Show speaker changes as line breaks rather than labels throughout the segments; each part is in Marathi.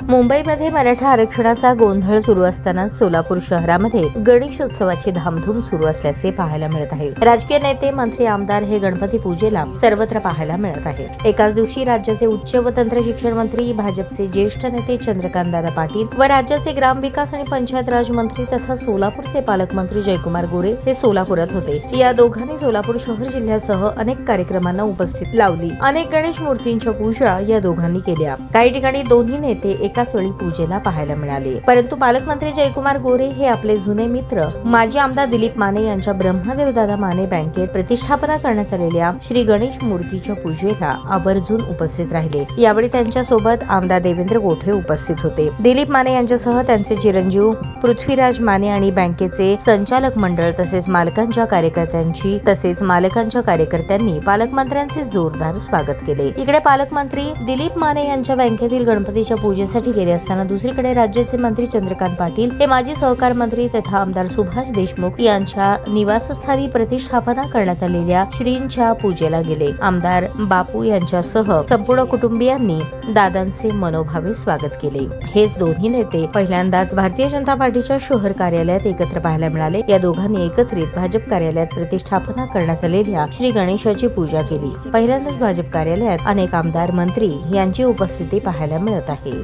मुंबईमध्ये मराठा आरक्षणाचा गोंधळ सुरू असताना सोलापूर शहरामध्ये गणेशोत्सवाची धामधूम सुरू असल्याचे पाहायला मिळत आहे। राजकीय नेते, मंत्री, आमदार हे गणपती पूजेला सर्वत्र पाहायला मिळत आहे। एकाच दिवशी राज्याचे उच्च व तंत्र शिक्षण मंत्री, भाजपचे ज्येष्ठ नेते चंद्रकांतदादा पाटील व राज्याचे ग्रामविकास आणि पंचायत राज मंत्री तथा सोलापूरचे पालकमंत्री जयकुमार गोरे हे सोलापुरात होते। या दोघांनी सोलापूर शहर जिल्ह्यासह अनेक कार्यक्रमांना उपस्थिती लावली। अनेक गणेश मूर्तींच्या पूजा या दोघांनी केल्या। काही ठिकाणी दोन्ही नेते एकाच वेळी पूजेला पाहायला मिळाले, परंतु पालकमंत्री जयकुमार गोरे हे आपले जुने मित्र माजी आमदार दिलीप माने यांच्या ब्रह्मदेवदादा माने बँकेत प्रतिष्ठापना करण्यात आलेल्या श्री गणेश मूर्तीच्या पूजेला आवर्जून उपस्थित राहिले। यावेळी त्यांच्या सोबत आमदार देवेंद्र गोठे उपस्थित होते। दिलीप माने यांच्यासह त्यांचे चिरंजीव पृथ्वीराज माने आणि बँकेचे संचालक मंडळ तसेच मालकांच्या कार्यकर्त्यांनी पालकमंत्र्यांचे जोरदार स्वागत केले। इकडे पालकमंत्री दिलीप माने यांच्या बँकेतील गणपतीच्या पूजेसाठी गेले असताना दुसरीकडे राज्याचे मंत्री चंद्रकांत पाटील हे माजी सहकार मंत्री तथा आमदार सुभाष देशमुख यांच्या निवासस्थानी प्रतिष्ठापना करण्यात आलेल्या श्रींच्या पूजेला गेले। आमदार बापू यांच्यासह संपूर्ण कुटुंबियांनी दादांचे मनोभावे स्वागत केले। हेच दोन्ही नेते पहिल्यांदाच भारतीय जनता पार्टीच्या शहर कार्यालयात एकत्र पाहायला मिळाले। या दोघांनी एकत्रित भाजप कार्यालयात प्रतिष्ठापना करण्यात आलेल्या श्री गणेशाची पूजा केली। पहिल्यांदाच भाजप कार्यालयात अनेक आमदार, मंत्री यांची उपस्थिती पाहायला मिळत आहे।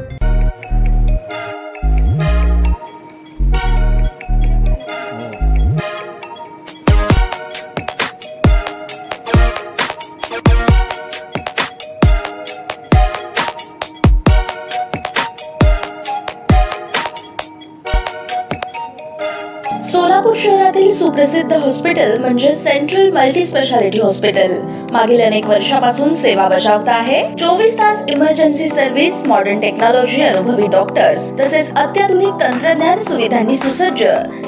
सोलापूर शहरातील सुप्रसिद्ध हॉस्पिटल म्हणजे सेंट्रल मल्टी स्पेशालिटी हॉस्पिटल मागील अनेक वर्षापासून सेवा बजावत आहे। 24 तास इमर्जन्सी सर्व्हिस, मॉडर्न टेक्नॉलॉजी, अनुभवी डॉक्टर्स तसेच अत्याधुनिक तंत्रज्ञान सुविधांनी सुसज्ज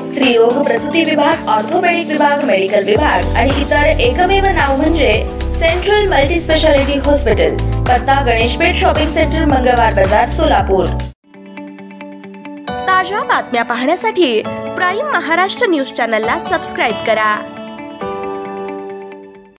स्त्रीरोग, प्रसूती विभाग, ऑर्थोपेडिक विभाग, मेडिकल विभाग आणि इतर एकमेव नाव म्हणजे सेंट्रल मल्टी स्पेशालिटी हॉस्पिटल। पत्ता गणेशपेठ शॉपिंग सेंटर, मंगळवार बाजार, सोलापूर। ताज्या बातम्या पाहण्यासाठी प्राईम महाराष्ट्र न्यूज चॅनलला सबस्क्राईब करा।